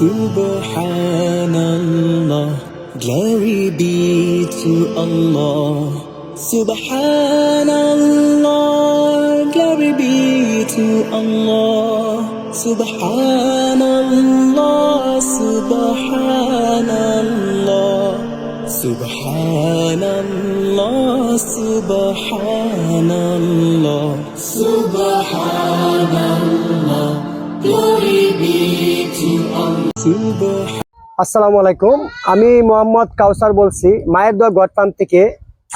Subhanallah, glory be to Allah. Subhanallah, glory be to Allah. Subhanallah, Subhanallah, Subhanallah, Subhanallah, Subhanallah, glory be to Allah. আসসালামু আলাইকুম, আমি মোহাম্মদ কাউসার বলছি মায়ের দোয়া god farm থেকে।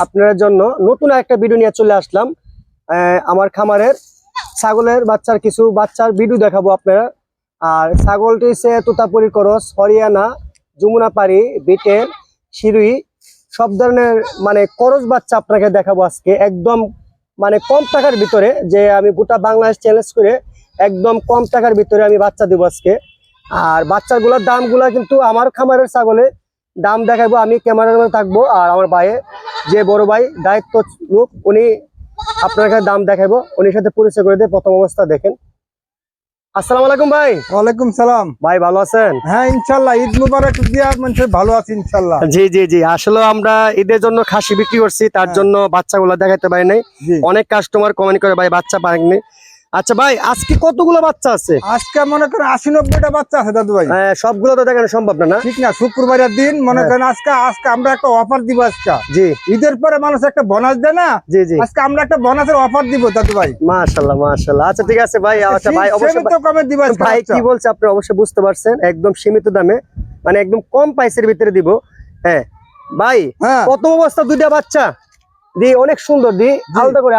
আপনাদের জন্য নতুন একটা ভিডিও নিয়ে চলে আসলাম। আমার খামারের ছাগলের বাচ্চার ভিডিও দেখাবো আপনারা। আর ছাগলটি হচ্ছে তোতাপুরি করস, হরিয়ানা, যমুনাপাড়ি, বিটেল, শিরুই, সব ধরনের মানে করস বাচ্চা আপনাকে দেখাবো আজকে একদম মানে কম টাকার ভিতরে। যে আমি গোটা বাংলাদেশ চ্যালেঞ্জ করে একদম কম টাকার ভিতরে আমি বাচ্চা দিব আজকে। আর বাচ্চাগুলোর দামগুলা কিন্তু আমার খামারের ছাগলের দাম দেখাবো, আমি ক্যামেরার মধ্যে থাকবো। আর আমার ভাইয়ের যে বড় ভাই দায়িত্ব লোক, উনি আপনার কাছে দাম দেখাবো, উনির সাথে পরিচয় করে দিয়ে প্রথম অবস্থা দেখেন। আসসালামু আলাইকুম ভাই। ওয়ালাইকুম সালাম ভাই ভালো আছেন? হ্যাঁ ইনশাল্লাহ, ঈদ মুবারক দিয়া মানুষ ভালো আছে ইনশাল্লাহ। জি জি জি, আসলে আমরা ঈদের জন্য খাসি বিক্রি করছি, তার জন্য বাচ্চাগুলো দেখাতে পারি নাই। অনেক কাস্টমার কমেন্ট করে ভাই বাচ্চা পারেননি। আচ্ছা ভাই, আজকে কতগুলো বাচ্চা আছে? আজকে মনে করেন 80-90টা বাচ্চা আছে দাদু ভাই। হ্যাঁ, সবগুলো তো দেখানো সম্ভব না, ঠিক না? শুক্রবারের দিন মনে করেন আজকে আমরা একটা অফার দিব আজকে। জি, ঈদের পরে মানুষ একটা বোনাস দেয় না? জি জি, আজকে আমরা একটা বোনাসের অফার দিব দাদু ভাই। মাশাআল্লাহ মাশাআল্লাহ। আচ্ছা ঠিক আছে ভাই। আচ্ছা ভাই, অবশ্যই কমে দিব আজকে। ভাই কি বলছে আপনি অবশ্যই বুঝতে পারছেন, একদম সীমিত দামে, মানে একদম কম প্রাইসের ভিতরে দিব। হ্যাঁ ভাই, প্রথম অবস্থা দুইটা বাচ্চা দি অনেক সুন্দর, দি আলাদা করে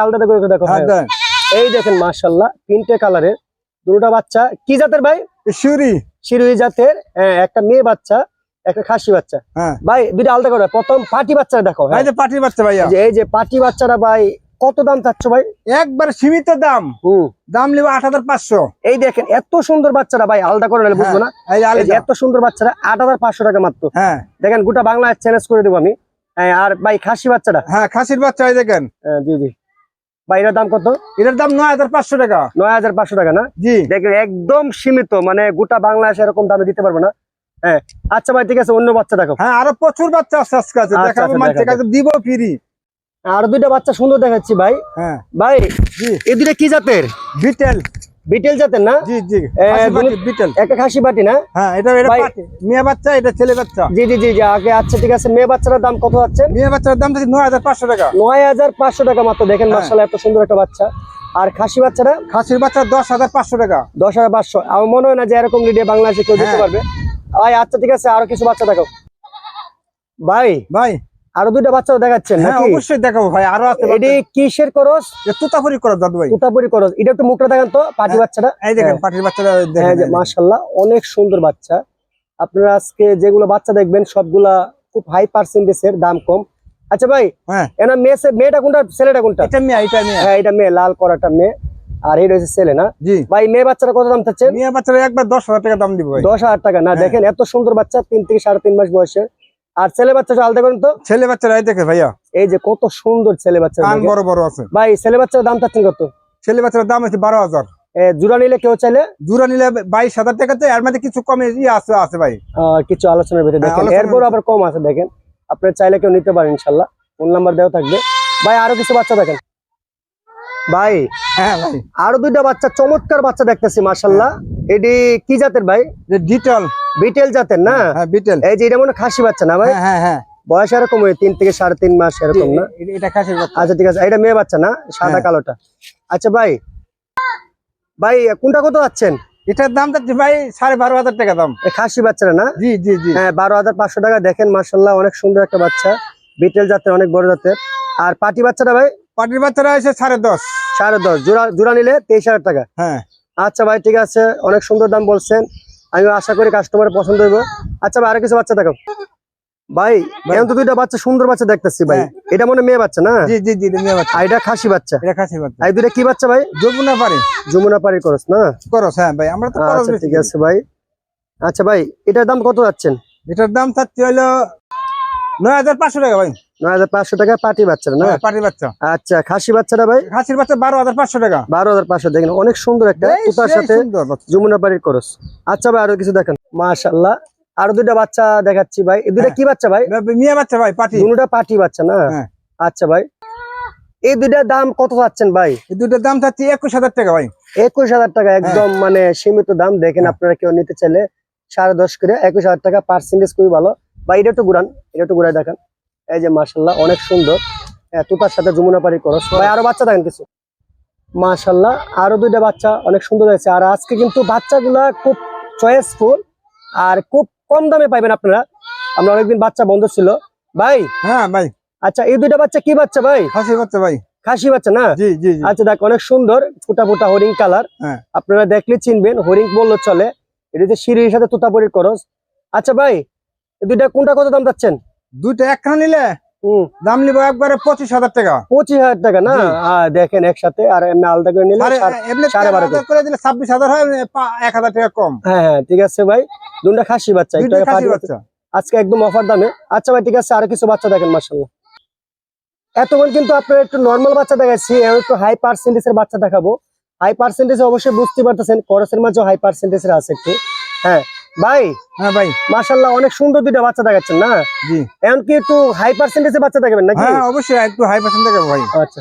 দেখো। এই দেখেন মাশাআল্লাহ, তিনটে কালারের দুটো বাচ্চা। কি জাতের ভাই? শিরুই জাতের। একটা মেয়ে বাচ্চা, একটা খাসি বাচ্চা। ভাই দুইটা আলাদা করে। প্রথম পাটি বাচ্চা দেখো। পাটি বাচ্চা ভাইয়া, এই যে পাটি বাচ্চাটা ভাই কত দাম চাচ্ছ ভাই? একবার সীমিত দাম, দাম নিব ৮৫০০। এই দেখেন এত সুন্দর বাচ্চাটা ভাই, আলাদা করে নিলে বুঝবো না। এত সুন্দর বাচ্চাটা ৮৫০০ টাকা মাত্র। দেখেন গোটা বাংলাদেশ চ্যালেঞ্জ করে দেবো আমি। আর ভাই খাসি বাচ্চাটা? হ্যাঁ খাসির বাচ্চা দেখেন। জি জি ভাই, এটার দাম কত? এটার দাম ৯৫০০ টাকা। ৯৫০০ টাকা না? জি দেখেন একদম সীমিত, মানে গোটা বাংলাদেশ এরকম দামে দিতে পারবো না। হ্যাঁ আচ্ছা ভাই ঠিক আছে, অন্য বাচ্চা দেখো। হ্যাঁ আরো প্রচুর বাচ্চা আছে আজকে, দেখাবো মানুষের কাছে দিব ফ্রি। আর দুইটা বাচ্চা সুন্দর দেখাচ্ছি ভাই। হ্যাঁ ভাই, এই দুইটা কি জাতের? বিটেল জাতের না? জি জি, বিটেল। একটা খাসি বাটি না? হ্যাঁ, এটা মেয়ে বাচ্চা, এটা ছেলে বাচ্চা। জি জি জি আগে। আচ্ছা ঠিক আছে, মেয়ে বাচ্চার দাম কত আছে? মেয়ে বাচ্চার দাম ৯৫০০ টাকা। ৯৫০০ টাকা মাত্র। দেখেন মাশাআল্লাহ, এত সুন্দর একটা বাচ্চা। আর খাসির বাচ্চা ১০৫০০ টাকা। ১০৫০০। আমার মনে হয় না যে এরকম লিডে বাংলাদেশে কেউ দিতে পারবে ভাই। আচ্ছা ঠিক আছে, আরো কিছু বাচ্চা দেখো ভাই। আরো দুইটা বাচ্চা দেখাচ্ছেন নাকি? অবশ্যই দেখাবো ভাই, আরো আছে। এটি কিসের করস? তোতাপুরি করস দাদু ভাই। তোতাপুরি করস। এটা একটু মুখটা দেখান তো, পাটি বাচ্চাটা। এই দেখেন পাটির বাচ্চাটা দেখেন, মাশাআল্লাহ অনেক সুন্দর বাচ্চা। আপনারা আজকে যেগুলো বাচ্চা দেখবেন সবগুলা খুব হাই পার্সেন্টেজের, দাম কম। আচ্ছা ভাই, এনা মেয়েটা কোনটা, ছেলেটা কোনটা? এটা মেয়ে। হ্যাঁ এটা মেয়ে, লাল করাটা মেয়ে। আর এটা হচ্ছে ছেলে না? জি ভাই, মেয়ে বাচ্চাটা কত দাম চাচ্ছেন? মেয়ে বাচ্চাটা একবার ১০০০০ টাকা দাম দিব ভাই। ১০০০০ টাকা না? দেখেন এত সুন্দর বাচ্চা, ৩ থেকে ৩.৫ মাস বয়সের। আর ছেলে বাচ্চাটা আলাদা করেন তো। ছেলে বাচ্চারা দেখে ভাইয়া, এই যে কত সুন্দর ছেলে বাচ্চা, কান বড় বড় আছে ভাই। ছেলে বাচ্চার দাম চাচ্ছেন কত? ছেলে বাচ্চার দাম হচ্ছে ১২,০০০। জোড়া নিলে কেউ চাইলে? জোড়া নিলে ২২,০০০ টাকাতে। এর মধ্যে কিছু কমে আছে ভাই, কিছু আলোচনার ভিতরে। দেখেন এরপর আবার কম আছে, দেখেন আপনার চাইলে কেউ নিতে পারেন ইনশাল্লাহ। ফোন নাম্বার দেওয়া থাকবে ভাই। আরো কিছু বাচ্চা দেখেন ভাই। হ্যাঁ ভাই, আরো দুইটা বাচ্চা, চমৎকার বাচ্চা দেখতেছি মাশাআল্লাহ। এটি কি জাতের ভাই? বিটেল জাতের না? হ্যাঁ বিটেল। এই যে এটা মনে খাসি বাচ্চা না ভাই? হ্যাঁ হ্যাঁ। বয়স এরকম ৩ থেকে ৩.৫ মাস এরকম না? এটা খাসির বাচ্চা। আচ্ছা ঠিক আছে, এটা মেয়ে বাচ্চা না, সাদা কালোটা? আচ্ছা ভাই, কোনটা কত যাচ্ছেন? এটার দাম যাচ্ছে ভাই ১২,৫০০ টাকা দাম। খাসি বাচ্চারা না? জি জি জি। হ্যাঁ ১২,৫০০ টাকা। দেখেন মাশাআল্লাহ অনেক সুন্দর একটা বাচ্চা, বিটেল জাতের, অনেক বড় জাতের। আর পাটি বাচ্চাটা ভাই? পাটির বাচ্চারা আছে ১০.৫। ১০.৫ জোড়া নিলে ২৩,০০০ টাকা। হ্যাঁ আচ্ছা ভাই ঠিক আছে, অনেক সুন্দর দাম বলছেন, আমি আশা করি কাস্টমার পছন্দ হইব। আচ্ছা ভাই, আরো কিছু বাচ্চা দেখো ভাই। এখন তো দুইটা বাচ্চা, সুন্দর বাচ্চা দেখতেছি ভাই। এটা মনে মেয়ে বাচ্চা না? জি জি জি, মেয়ে বাচ্চা। এটা খাসি বাচ্চা? এটা খাসি বাচ্চা। এই দুইটা কি বাচ্চা ভাই? যমুনাপাড়ি করস না? হ্যাঁ ভাই, আমরা তো করস। ঠিক আছে ভাই। আচ্ছা ভাই, এটার দাম কত যাচ্ছেন? এটার দাম চাচ্ছি হলো ৯৫০০ টাকা ভাই। 9,500 টাকা পাটি বাচ্চাটা না? পাটি বাচ্চা। আচ্ছা, খাসি বাচ্চাটা ভাই? খাসির বাচ্চা 12,500 টাকা। 12,500। দেখেন অনেক সুন্দর একটা তুতার সাথে যমুনা পাড়ির করস। আচ্ছা ভাই, আরো কিছু দেখেন। মাশাআল্লাহ, আরো দুইটা বাচ্চা দেখাচ্ছি ভাই। এই দুইটা কি বাচ্চা ভাই? মিয়া বাচ্চা ভাই, পাটি। দুটোটা পাটি বাচ্চা না? আচ্ছা ভাই, এই দুইটার দাম কত চাচ্ছেন ভাই? এই দুটোর দাম চাচ্ছি 21,000 টাকা ভাই। 21,000 টাকা, একদম মানে সীমিত দাম। দেখেন আপনারা কেউ নিতে চাইলে 10.5 করে 21,000 টাকা। পার্সেন্টেজ খুবই ভালো ভাই। এটা একটু ঘুরান, এটা একটু ঘুরাই দেখেন। এই যে মাশাআল্লাহ, অনেক সুন্দর তুতার সাথে যমুনা পাড়ি করস ভাই। আরো বাচ্চা দেখেন কিছু। মাশাআল্লাহ, আরো দুইটা বাচ্চা অনেক সুন্দর হয়েছে। আর আজকে কিন্তু বাচ্চাগুলা খুব চয়েসফুল আর খুব কম দামে পাইবেন আপনারা। আমরা অনেকদিন বাচ্চা বন্ধ ছিল ভাই। হ্যাঁ ভাই। আচ্ছা, এই দুইটা বাচ্চা কি বাচ্চা ভাই? খাসি বাচ্চা ভাই। খাসি বাচ্চা না? জি জি। আচ্ছা দেখ, অনেক সুন্দর ফুটা ফুটা হরিং কালার। আপনারা দেখলে চিনবেন, হরিং বললে চলে। এটা সিঁড়ির সাথে তোতাপুরির করস। আচ্ছা ভাই, এই দুইটা কোনটা কত দাম চাচ্ছেন? দুইটা একখানা নিলে দাম নিব একবারে 25,000 টাকা। 25,000 টাকা না? দেখেন একসাথে, আর এমনি আলাদা করে নিলে 12,500 করে দিলে 26,000 হয়, 1,000 টাকা কম। হ্যাঁ ঠিক আছে ভাই। দুইটা খাসি বাচ্চা, আজকে একদম অফার দামে। আচ্ছা ভাই ঠিক আছে, আরো কিছু বাচ্চা দেখেন। মাশাআল্লাহ, এতক্ষণ কিন্তু আপনার একটু নর্মাল বাচ্চা দেখাচ্ছি, একটু হাই পার্সেন্টেজের বাচ্চা দেখাবো। হাই পার্সেন্টেজ অবশ্যই বুঝতে পারতেছেন, করসের মাঝে হাই পার্সেন্টেজের আছে একটু। হ্যাঁ ভাই। হ্যাঁ ভাই, মাশাআল্লাহ, অনেক সুন্দর দুইটা বাচ্চা দেখাচ্ছেন না? জি। এখন কি একটু হাই পার্সেন্টেজের বাচ্চা দেখাবেন নাকি? হ্যাঁ অবশ্যই, একটু হাই পার্সেন্ট দেখাবো ভাই। আচ্ছা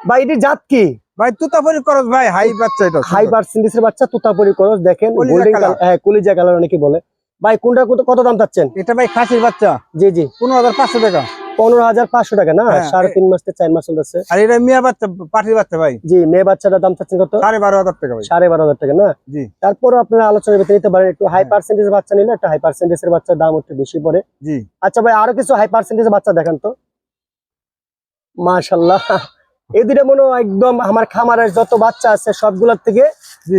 ভাই, এটি জাত কি ভাই? তুতাপুরি করস ভাই, হাই বাচ্চা। এটা হাই পার্সেন্টেজের বাচ্চা, তুতাপুরি করস। দেখেন গোল্ডেন কালার, হ্যাঁ কলিজা কালার অনেকে বলে। ভাই কোনটা কত দাম চাচ্ছেন? এটা ভাই খাসির বাচ্চা। জি জি। 15,500 টাকা। 15,500 টাকা না? 3.5 মাস থেকে 4 মাস চলতেছে। আর এটা মিয়া বাচ্চা, পাটির বাচ্চা ভাই। জি, মেয়ে বাচ্চাটার দাম চাচ্ছেন কত? 12,500 টাকা ভাই। 12,500 টাকা না? জি। তারপরে আপনারা আলোচনার ভিতরে নিতে পারেন। একটু হাই পার্সেন্টেজের বাচ্চা নিলে একটা হাই পার্সেন্টেজের বাচ্চার দাম একটু বেশি পড়ে। জি। আচ্ছা ভাই, আরো কিছু হাই পার্সেন্টেজের বাচ্চা দেখান তো। মাশাআল্লাহ, এই দুইটা মনে একদম আমার খামারের যত বাচ্চা আছে সবগুলোর থেকে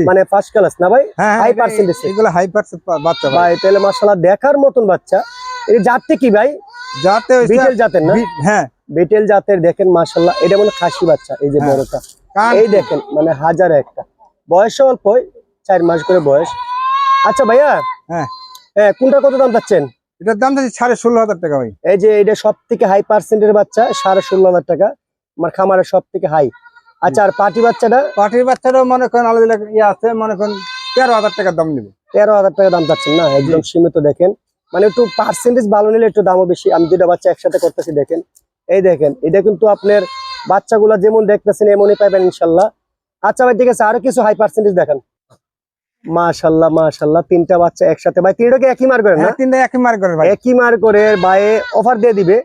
মানে ফার্স্ট ক্লাস না ভাই? হাই পার্সেন্টেজ, এগুলো হাই পার্সেন্ট বাচ্চা ভাই। তাহলে মাশাআল্লাহ, দেখার মতন বাচ্চা। এই জাতটি কি ভাই? জাতে বিটেল জাতের না? হ্যাঁ বিটেল জাতের। দেখেন মাশাআল্লাহ, এটা মনে খাসি বাচ্চা। এই যে বড়টা, এই দেখেন মানে হাজারে একটা। বয়স অল্প, 4 মাস করে বয়স। আচ্ছা ভাইয়া, হ্যাঁ কোনটা কত দাম চাচ্ছেন? এটার দাম চাচ্ছি 16,500 টাকা ভাই। এই যে এটা সব থেকে হাই পার্সেন্টের বাচ্চা, 16,500 টাকা আমার খামারের সব থেকে হাই। আচ্ছা, আর পাটি বাচ্চাটা? পাটির বাচ্চাটাও মনে করেন আলাদা ইয়ে আছে, মনে করেন 13,000 টাকা দাম নিব। 13,000 টাকা দাম চাচ্ছেন না? একদম সীমিত। দেখেন মানে একটু পার্সেন্টেজ ভালো নিলে একটু দামও বেশি। আমি দুইটা বাচ্চা একসাথে করতেছি, দেখেন। এই দেখেন, এটা কিন্তু আপনার বাচ্চাগুলা যেমন দেখতেছেন এমনই পাইবেন ইনশাল্লাহ। আচ্ছা ভাই ঠিক আছে, আরো কিছু হাই পার্সেন্টেজ দেখান। মাশাআল্লাহ মাশাআল্লাহ, তিনটা বাচ্চা একসাথে ভাই। তিনটাকে একই মার করেন না? তিনটা একই মার করে ভাই। একই মার করে ভাই অফার দিয়ে দিবে।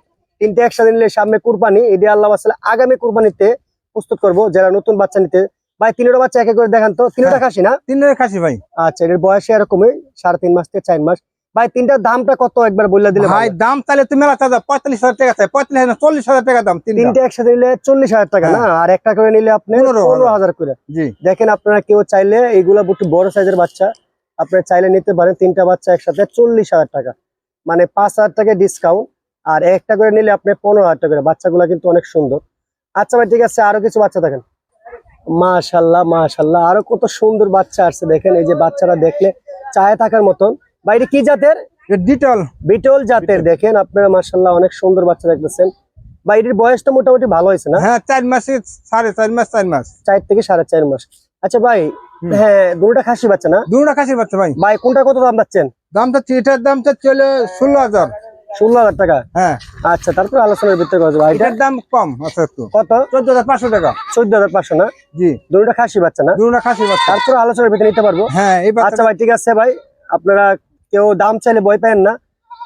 তিনটা একসাথে নিলে সামনে কুরবানি, এটা আল্লাহ ওয়াসাল্লাম আগামী কুরবানিতে প্রস্তুত করবো যারা নতুন বাচ্চা নিতে। ভাই তিনটা বাচ্চা একে করে দেখান তো। তিনটা খাসি না? তিনটা খাসি ভাই। আচ্ছা, এর বয়স এরকমই 3.5 মাস থেকে 4 মাস। ভাই তিনটার দামটা কত একবার বলে দিলে ভাই? দাম তাহলে তুমি 45,000 টাকা চাই। 45,000 40,000 টাকা দাম। তিনটা একসাথে নিলে 40,000 টাকা না? আর একটা করে নিলে আপনি 15,000 করে। দেখেন, আপনারা কেউ চাইলে এইগুলা একটু বড় সাইজের বাচ্চা আপনারা চাইলে নিতে পারেন। তিনটা বাচ্চা একসাথে 40,000 টাকা, মানে 5,000 টাকা ডিসকাউন্ট। আর একটা করে নিলে আপনি 15,000 টাকা করে। বাচ্চাগুলা কিন্তু অনেক সুন্দর। আচ্ছা ভাই ঠিক আছে, আরো কিছু বাচ্চা দেখেন। মাশাআল্লাহ মাশাআল্লাহ, আরো কত সুন্দর বাচ্চা আসছে দেখেন। এই যে বাচ্চারা দেখলে চায়ে থাকার মতন। বাইরে কি জাতের? বিটল জাতের। দেখেন আপনারা মাশাআল্লাহ, অনেক সুন্দর বাচ্চা দেখতেছেন। বাইরের বয়সটা মোটামুটি ভালো হয়েছে না? হ্যাঁ 4 মাস 4.5 মাস 4 মাস 4 থেকে 4.5 মাস। আচ্ছা ভাই, হ্যাঁ দুটোটা খাসি বাচ্চা না? দুটোটা খাসির বাচ্চা ভাই। ভাই কোনটা কত দাম যাচ্ছেন? দাম চাচ্ছি, এটার দাম চাচ্ছি হলো 16,000। 16,000 টাকা? হ্যাঁ। আচ্ছা, তারপর আলোচনার ভিতরে কত ভাই? এটার দাম কম আছে একটু। কত? 14,500 টাকা। 14,500 না? জি। দুটোটা খাসি বাচ্চা না? দুটোটা খাসির বাচ্চা। তারপর আলোচনার ভিতরে নিতে পারবো। হ্যাঁ। আচ্ছা ভাই ঠিক আছে ভাই, আপনারা কেউ দাম চাইলে ভয় পাবেন না।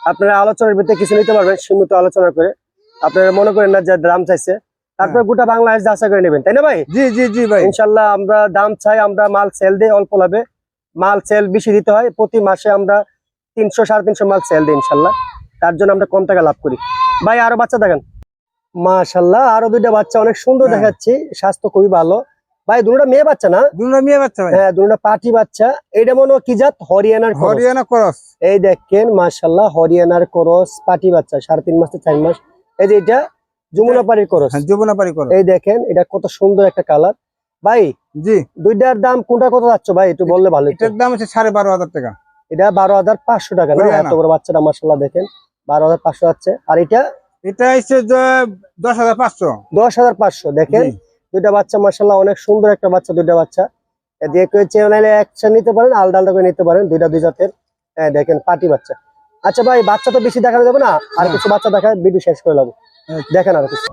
আপনারা আলোচনার ভিতরে কিছু নিতে পারবেন সীমিত আলোচনা করে। আপনারা মনে করেন না যে দাম চাইছে, তারপরে গোটা বাংলাদেশ আশা করে নেবেন, তাই না ভাই? জি জি জি ভাই। ইনশাল্লাহ আমরা দাম চাই, আমরা মাল সেল দিই অল্প লাভে। মাল সেল বেশি দিতে হয়, প্রতি মাসে আমরা 300 350 মাল সেল দিই ইনশাল্লাহ। তার জন্য আমরা কম টাকা লাভ করি। ভাই আরো বাচ্চা দেখেন। মাশাআল্লাহ, আরো দুইটা বাচ্চা অনেক সুন্দর দেখাচ্ছি, স্বাস্থ্য খুবই ভালো। ভাই দুটোটা মেয়ে বাচ্চা না? দুটোটা মেয়ে বাচ্চা ভাই। হ্যাঁ দুটোটা পাটি বাচ্চা। এইটা মনে হয় কি জাত? হরিয়ানা ক্রস। এই দেখেন মাশাআল্লাহ, হরিয়ানার ক্রস পাটি বাচ্চা, 3.5 মাস থেকে 4 মাস। এই যে এটা যমুনাপাড়ির ক্রস। যমুনাপাড়ি ক্রস। এই দেখেন, এটা কত সুন্দর একটা কালার। ভাই জি, দুইটার দাম কোনটা কত যাচ্ছে ভাই একটু বললে ভালো। এটার দাম হচ্ছে 12,500 টাকা। এটা 12,500 টাকা না? এত বড় বাচ্চাটা মাশাআল্লাহ দেখেন 12,500 যাচ্ছে। আর এটা এটা হচ্ছে 10,500। 10,500 দেখেন। জি। দুইটা বাচ্চা মাশাআল্লাহ অনেক সুন্দর একটা বাচ্চা, দুইটা বাচ্চা দিয়ে কেউ চেয়ে নাইলে একসাথে নিতে পারেন, আলাদা আলাদা করে নিতে পারেন, দুইটা দুই জাতের। দেখেন পাটি বাচ্চা। আচ্ছা ভাই, বাচ্চা তো বেশি দেখানো যাবে না, আর কিছু বাচ্চা দেখায় ভিডিও শেষ করে নেবো। দেখেন আর কিছু।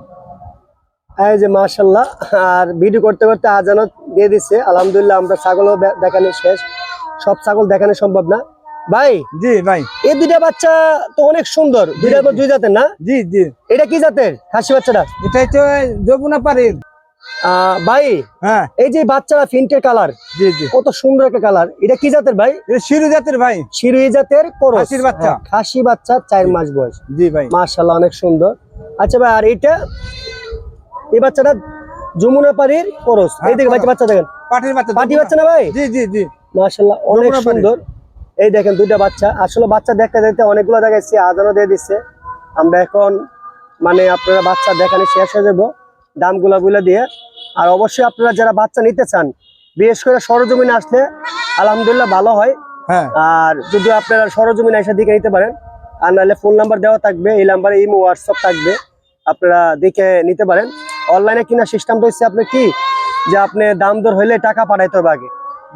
এই যে মাশাআল্লাহ, আর ভিডিও করতে করতে আজানও দিয়ে দিচ্ছে আলহামদুলিল্লাহ। আমরা ছাগলও দেখানো শেষ, সব ছাগল দেখানো সম্ভব না ভাই। জি ভাই। এই দুইটা বাচ্চা তো অনেক সুন্দর, দুইটা দুই জাতের না? জি জি। এটা কি জাতের খাসি বাচ্চাটা? এটা হচ্ছে যমুনা পাড়ির। ভাই হ্যাঁ। এই যে বাচ্চারা ফিন্টের কালার, জি জি। কত সুন্দর একটা কালার, এটা কি জাতের ভাই? এটা শিরু জাতের ভাই। শিরোহী জাতের করস, খাসির বাচ্চা। খাসি বাচ্চা, 4 মাস বয়স। জি ভাই। মাশাআল্লাহ অনেক সুন্দর। আচ্ছা ভাই, আর এইটা এই বাচ্চাটা যমুনা পাড়ির করস। হ্যাঁ, এইদিকে বাচ্চা দেখেন, পাটির বাচ্চা। পাটি বাচ্চা না ভাই? জি জি জি। মাশাআল্লাহ অনেক যমুনা পাড়ি। সুন্দর। এই দেখেন দুইটা বাচ্চা, আসলে বাচ্চা দেখতে দেখতে অনেকগুলো দেখাইছি, আজানও দিয়ে দিচ্ছে। আমরা এখন মানে আপনারা বাচ্চা দেখানি শেষ হয়ে যাবো দামগুলা বলে দিয়ে। আর অবশ্যই আপনারা যারা বাচ্চা নিতে চান, বিশেষ করে সরজমিনে আসলে আলহামদুলিল্লাহ ভালো হয়। হ্যাঁ। আর যদি আপনারা সরজমিনে এসে দিকে নিতে পারেন, আর নাহলে ফোন নাম্বার দেওয়া থাকবে, এই নাম্বারে ইমো হোয়াটসঅ্যাপ থাকবে, আপনারা দেখে নিতে পারেন। অনলাইনে কিনা সিস্টেমটা হচ্ছে আপনি কি, যে আপনি দাম দর হইলে টাকা পাঠাইতে হবে আগে,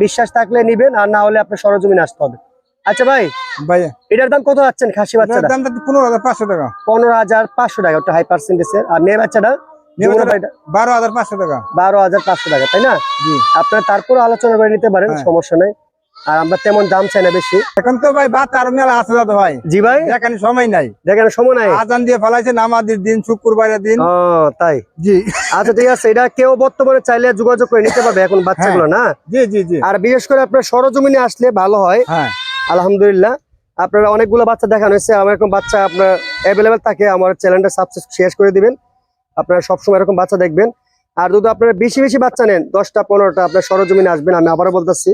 বিশ্বাস থাকলে নিবেন, আর না হলে আপনার সরজমিনে আসতে হবে। আচ্ছা ভাই, ভাই এটার দাম কত যাচ্ছেন খাসি বাচ্চাটা? দামটা 15,500 টাকা। 15,500 টাকা, ওটা হাই পার্সেন্টেজের। আর মেয়ে বাচ্চাটা 12,500 টাকা। 12,500 টাকা, তাই না? জি। আপনারা তারপর আলোচনা করে নিতে পারেন, হ্যাঁ। সমস্যা নাই। আর আমরা তেমন দাম চাই না বেশি। এখন তো ভাই বাচ্চা আর মেলা আছে দাদা ভাই। জি ভাই, এখানে সময় নাই, দেখেন সময় নাই। আজান দিয়ে ফেলাইছে নামাজের দিন, শুক্রবারের দিন। ও তাই? জি। আচ্ছা ঠিক আছে, এটা কেউ বর্তমানে চাইলে যোগাযোগ করে নিতে পারবে এখন বাচ্চাগুলো, না? জি জি জি। আর বিশেষ করে আপনার সরজমিনে আসলে ভালো হয়। হ্যাঁ। আলহামদুলিল্লাহ আপনারা অনেকগুলো বাচ্চা দেখানো হয়েছে, আমার এরকম বাচ্চা আপনার অ্যাভেলেবেল থাকে, আমার চ্যানেলটা সাবস্ক্রাইব শেয়ার করে দিবেন। আপনারা সবসময় এরকম বাচ্চা দেখবেন। আর যদি আপনারা বেশি বেশি বাচ্চা নেন, 10টা 15টা, আপনার সরজমিনে আসবেন। আমি আবারও বলতেছি,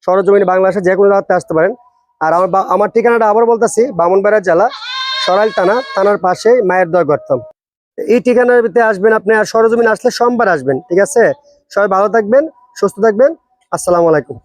সরজমিনে বাংলাদেশে যে কোনো জায়গাতে আসতে পারেন। আর আমার ঠিকানাটা আবার বলতেছি, ব্রাহ্মণবাড়িয়া জেলা, সরাইল থানার পাশে মায়ের দোয়া গর্তাম। এই ঠিকানার ভিতরে আসবেন আপনি। আর সরজমিনে আসলে সোমবার আসবেন, ঠিক আছে? সবাই ভালো থাকবেন, সুস্থ থাকবেন। আসসালামু আলাইকুম।